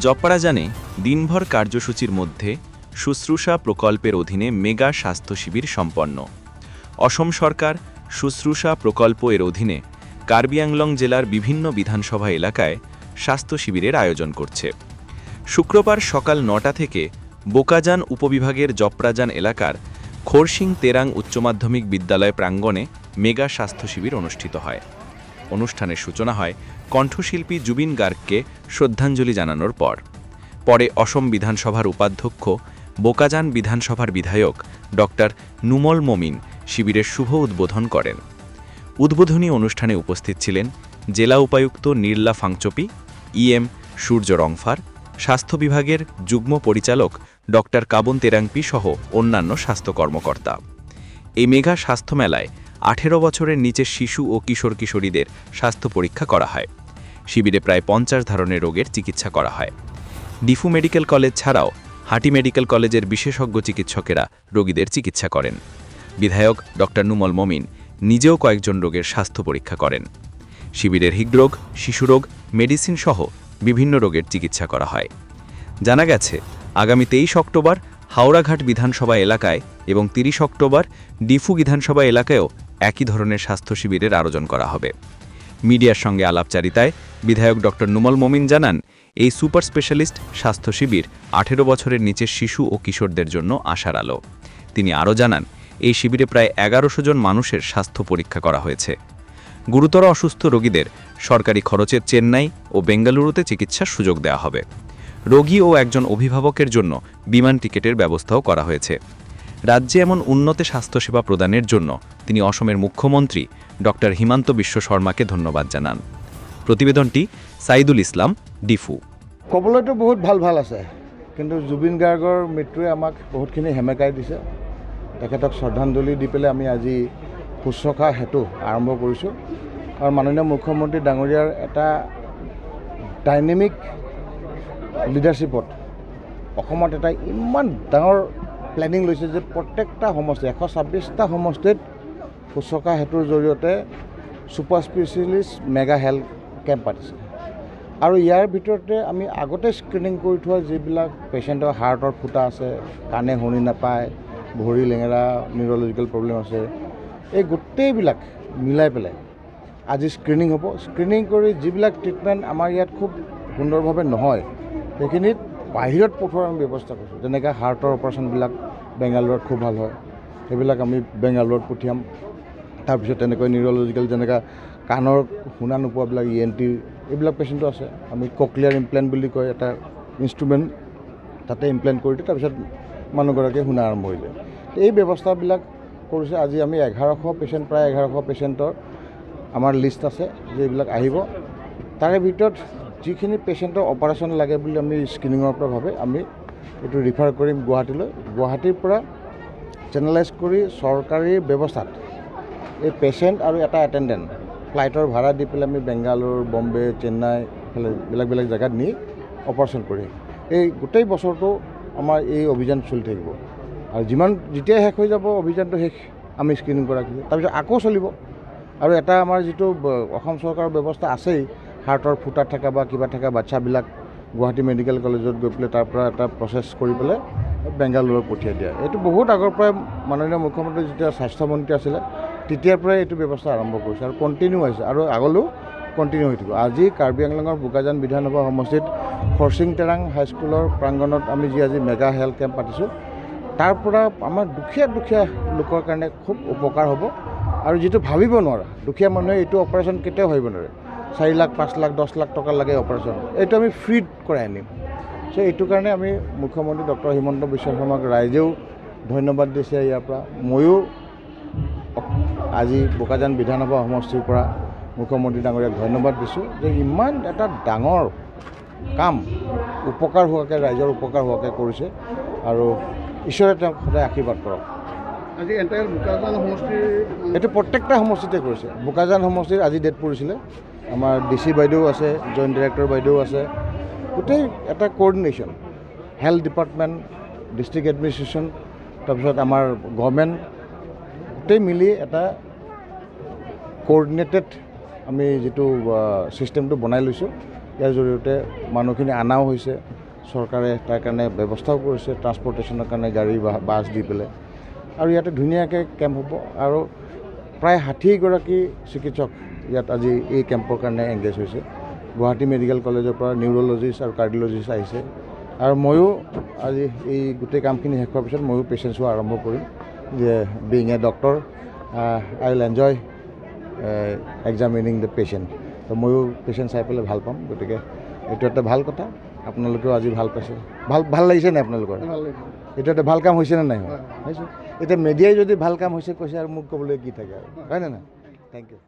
জপাড়াজানে দিনভর কার্যসূচির মধ্যে শুশ্রূষা প্রকল্পের অধীনে মেগা স্বাস্থ্য শিবির সম্পন্ন। অসম সরকার শুশ্রূষা প্রকল্প এর অধীনে কার্বি আংলং জেলার বিভিন্ন বিধানসভা এলাকায় স্বাস্থ্য শিবিরের আয়োজন করছে। শুক্রবার সকাল ৯টা থেকে বোকাজান উপবিভাগের জপড়াজান এলাকার খোরসিং তেরাং উচ্চ মাধ্যমিক বিদ্যালয় প্রাঙ্গণে মেগা স্বাস্থ্য শিবির অনুষ্ঠিত হয়। অনুষ্ঠানের সূচনা হয় কণ্ঠশিল্পী জুবিন গার্গকে শ্রদ্ধাঞ্জলি জানানোর পরে অসম বিধানসভার উপাধ্যক্ষ বোকাজান বিধানসভার বিধায়ক ডক্টর নুমল মমিন শিবিরের শুভ উদ্বোধন করেন। উদ্বোধনী অনুষ্ঠানে উপস্থিত ছিলেন জেলা উপায়ুক্ত নির্লা ফাংচপি, ইএম সূর্য রংফার, স্বাস্থ্য বিভাগের যুগ্ম পরিচালক ডক্টর কাবন তেরাংপি সহ অন্যান্য স্বাস্থ্য কর্মকর্তা। এই মেগা স্বাস্থ্য মেলায় 18 বছরের নিচের শিশু ও কিশোর কিশোরীদের স্বাস্থ্য পরীক্ষা করা হয়। শিবিরে প্রায় 50 ধরনের রোগের চিকিৎসা করা হয়। ডিফু মেডিকেল কলেজ ছাড়াও হাটি মেডিকেল কলেজের বিশেষজ্ঞ চিকিৎসকেরা রোগীদের চিকিৎসা করেন। বিধায়ক ডক্টর নুমল মমিন নিজেও কয়েকজন রোগের স্বাস্থ্য পরীক্ষা করেন। শিবিরের হৃদরোগ, শিশুরোগ, মেডিসিন সহ বিভিন্ন রোগের চিকিৎসা করা হয়। জানা গেছে আগামী 23 অক্টোবর হাওড়াঘাট বিধানসভা এলাকায় এবং 30 অক্টোবর ডিফু বিধানসভা এলাকায়ও একই ধরনের স্বাস্থ্য শিবিরের আয়োজন করা হবে। মিডিয়ার সঙ্গে আলাপচারিতায় বিধায়ক ডক্টর নুমল মমিন জানান, এই সুপার স্পেশালিস্ট স্বাস্থ্য শিবির 18 বছরের নিচের শিশু ও কিশোরদের জন্য আশার আলো। তিনি আরও জানান, এই শিবিরে প্রায় 1100 জন মানুষের স্বাস্থ্য পরীক্ষা করা হয়েছে। গুরুতর অসুস্থ রোগীদের সরকারি খরচে চেন্নাই ও বেঙ্গালুরুতে চিকিৎসার সুযোগ দেওয়া হবে। রোগী ও একজন অভিভাবকের জন্য বিমান টিকেটের ব্যবস্থাও করা হয়েছে। রাজ্যে এমন উন্নত স্বাস্থ্যসেবা প্রদানের জন্য তিনি অসমের মুখ্যমন্ত্রী ডক্টর হিমন্ত বিশ্ব শর্মাকে ধন্যবাদ জানান। প্রতিবেদনটি সাইদুল ইসলাম, ডিফু। ক'বলৈতো বহুত ভাল ভাল আছে, কিন্তু জুবিন গাৰ্গৰ মৃত্যুৱে আমাক বহুতখিনি হেমেকাই দিছে। তেখেতক শ্ৰদ্ধাঞ্জলি দি পেলাই আমি আজি শুশ্ৰূষা হেতু আৰম্ভ কৰিছোঁ। আৰু মাননীয় মুখ্যমন্ত্ৰী ডাঙৰীয়াৰ এটা ডাইনেমিক লিডাৰশ্বিপত অসমত এটা ইমান ডাঙৰ প্লেনিং লৈছে যে প্ৰত্যেকটা সমষ্টি 126টা সমষ্টিত শুশ্ৰূষা হেতুৰ জৰিয়তে super specialist mega health camp পাতিছে। আৰু ইয়াৰ ভিতৰতে আমি আগতে স্ক্ৰিনিং কৰি থোৱা যিবিলাক পেচেণ্টৰ হাৰ্টৰ ফুটা আছে, কাণে শুনি নাপায়, ভৰি লেঙেৰা, নিউৰলজিকেল প্ৰব্লেম আছে, এই গোটেইবিলাক মিলাই পেলাই আজি স্ক্ৰিনিং হ'ব। স্ক্ৰিনিং কৰি যিবিলাক ট্ৰিটমেণ্ট আমাৰ ইয়াত খুব সুন্দৰভাৱে নহয়, সেইখিনিত বাহিৰত পঠোৱাৰ আমি ব্যৱস্থা কৰিছোঁ। যেনেকৈ হাৰ্টৰ অপাৰেশ্যনবিলাক বেংগালুৰুত খুব ভাল হয়, সেইবিলাক আমি বেংগালুৰুত পঠিয়াম। তাৰপিছত তেনেকৈ নিউৰলজিকেল যেনেকৈ কাণৰ শুনা নোপোৱাবিলাক ENT এইবিলাক পেচেণ্টো আছে, আমি ককলিয়াৰ ইমপ্লেণ্ট বুলি কয় এটা ইনষ্ট্ৰুমেণ্ট, তাতে ইমপ্লেণ্ট কৰি দিওঁ, তাৰপিছত মানুহগৰাকীয়ে শুনা আৰম্ভ হৈ যায়। এই ব্যৱস্থাবিলাক কৰিছে। আজি আমি 1100 পেচেণ্ট, প্ৰায় 1100 পেচেণ্টৰ আমাৰ লিষ্ট আছে যে এইবিলাক আহিব। তাৰে ভিতৰত যিখিনি পেচেণ্টৰ অপাৰেশ্যন লাগে বুলি আমি স্ক্ৰিনিঙৰ পৰা ভাবে আমি এইটো ৰিফাৰ কৰিম গুৱাহাটীলৈ। গুৱাহাটীৰ পৰা চেনেলাইজ কৰি চৰকাৰী ব্যৱস্থাত এই পেচেণ্ট আৰু এটা এটেণ্ডেণ্ট ফ্লাইটৰ ভাড়া দি পেলাই আমি বেংগালুৰু, বম্বে, চেন্নাই বেলেগ বেলেগ জেগাত নি অপাৰেশ্যন কৰি এই গোটেই বছৰটো আমাৰ এই অভিযান চলি থাকিব। আৰু যেতিয়াই শেষ হৈ যাব অভিযানটো শেষ, আমি স্ক্ৰিনিং কৰা তাৰপিছত আকৌ চলিব। আৰু এটা আমাৰ যিটো অসম চৰকাৰৰ ব্যৱস্থা আছেই, হাৰ্টৰ ফুটা থকা বা কিবা থকা বাচ্চাবিলাক গুৱাহাটী মেডিকেল কলেজত গৈ পেলাই তাৰ পৰা এটা প্ৰচেছ কৰি পেলাই বেংগালুৰুত পঠিয়াই দিয়া। এইটো বহুত আগৰ পৰাই মাননীয় মুখ্যমন্ত্ৰী যেতিয়া স্বাস্থ্যমন্ত্ৰী আছিলে তেতিয়াৰ পৰাই এইটো ব্যৱস্থা আৰম্ভ কৰিছে আৰু কণ্টিনিউ হৈছে আৰু আগলৈও কণ্টিনিউ হৈ থাকিব। আজি কাৰ্বি আংলঙৰ বোকাজান বিধানসভা সমষ্টিত খৰচিং তেৰাং হাইস্কুলৰ প্ৰাংগণত আমি যি আজি মেগা হেল্থ কেম্প পাতিছোঁ, তাৰ পৰা আমাৰ দুখীয়া লোকৰ কাৰণে খুব উপকাৰ হ'ব। আৰু যিটো ভাবিব নোৱাৰা, দুখীয়া মানুহে এইটো অপাৰেশ্যন কেতিয়াও ভাবিব নোৱাৰে। 4 লাখ, 5 লাখ, 10 লাখ টকা লাগে অপাৰেশ্যন, এইটো আমি ফ্ৰীত কৰাই আনিম। চ' এইটো কাৰণে আমি মুখ্যমন্ত্ৰী ডক্টৰ হিমন্ত বিশ্ব শৰ্মাক ৰাইজেও ধন্যবাদ দিছে। ইয়াৰ পৰা ময়ো আজি বোকাজান বিধানসভা সমষ্টিৰ পৰা মুখ্যমন্ত্ৰী ডাঙৰীয়াক ধন্যবাদ দিছোঁ যে ইমান এটা ডাঙৰ কাম উপকাৰ হোৱাকৈ, ৰাইজৰ উপকাৰ হোৱাকৈ কৰিছে আৰু ঈশ্বৰে তেওঁক সদায় আশীৰ্বাদ কৰক। আজি এণ্টায়াৰ বোকাজান সমষ্টিৰ এইটো প্ৰত্যেকটা সমষ্টিতে কৰিছে। বোকাজান সমষ্টিৰ আজি ডেট পৰিছিলে, আমাৰ DC বাইদেউ আছে, জইণ্ট ডিৰেক্টৰ বাইদেউ আছে, গোটেই এটা coordination, health department, district administration, তাৰপিছত আমাৰ গভৰ্ণমেণ্ট গোটেই মিলি এটা কোঅৰ্ডিনেটেড আমি যিটো ছিষ্টেমটো বনাই লৈছোঁ। ইয়াৰ জৰিয়তে মানুহখিনি অনাও হৈছে, চৰকাৰে তাৰ কাৰণে ব্যৱস্থাও কৰিছে, ট্ৰান্সপৰ্টেশ্যনৰ কাৰণে গাড়ী বাছ দি পেলাই। আৰু ইয়াতে ধুনীয়াকৈ কেম্প হ'ব আৰু প্ৰায় 60গৰাকী চিকিৎসক ইয়াত আজি এই কেম্পৰ কাৰণে এংগেজ হৈছে। গুৱাহাটী মেডিকেল কলেজৰ পৰা নিউৰলজিষ্ট আৰু কাৰ্ডিঅ'লজিষ্ট আহিছে। আৰু ময়ো আজি এই গোটেই কামখিনি শেষ হোৱাৰ পিছত ময়ো পেচেণ্ট চোৱা আৰম্ভ কৰিম, যে being a doctor I will enjoy examining the patient. তো ময়ো পেচেণ্ট চাই পেলাই ভাল পাম, গতিকে এইটো এটা ভাল কথা। আপোনালোকেও আজি ভাল পাইছে, ভাল লাগিছে নাই আপোনালোকৰ? ভাল লাগিছে। এইটো এটা ভাল কাম হৈছেনে নাই? হৈছে। এতিয়া মিডিয়াই যদি ভাল কাম হৈছে কৈছে আৰু মোক ক'বলৈ কি থাকে আৰু, হয়নে নাই? Thank U.